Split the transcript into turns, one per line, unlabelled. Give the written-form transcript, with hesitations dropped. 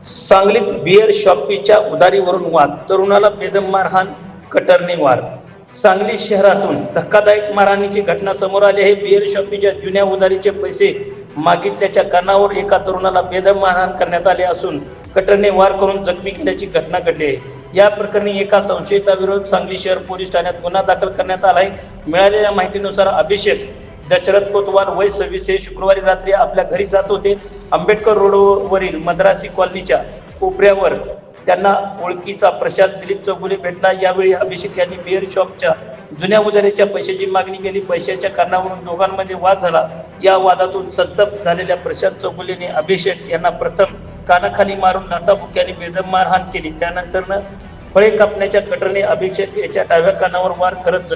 सांगलीत बिअर शॉपीच्या उधारीवरून वाद, तरुणाला बेदम मारहाण, कटरने वार. सांगली शहरातून धक्कादायक मारहाणीची घटना समोर आली आहे. बिअर शॉपीच्या जुन्या उधारीचे पैसे मागितल्याच्या कारणावर एका तरुणाला बेदम मारहाण करण्यात आले असून कटरने वार करून जखमी केल्याची घटना घडली आहे. या प्रकरणी एका संशयिताविरोधात सांगली शहर पोलीस ठाण्यात गुन्हा दाखल करण्यात आला आहे. मिळालेल्या माहितीनुसार अभिषेक दशरथ कोतवाल वय 26 हे शुक्रवारी रात्री आपल्या घरी जात होते. आंबेडकर रोडवरील मद्रासी कॉलनीच्या कोपऱ्यावर त्यांना ओळखीचा प्रशांत दिलीप चौगुले भेटला. यावेळी अभिषेक यांनी बिअर शॉपच्या जुन्या उधारीच्या पैशाची मागणी केली. पैशाच्या कारणावरून दोघांमध्ये वाद झाला. या वादातून संतप्त झालेल्या प्रशांत चौगुलेने अभिषेक यांना प्रथम कानाखाली मारून लाथाबुक्याने बेदम मारहाण केली. त्यानंतर फळे कापण्याच्या कटरने अभिषेक याच्या डाव्या कानावर वार करत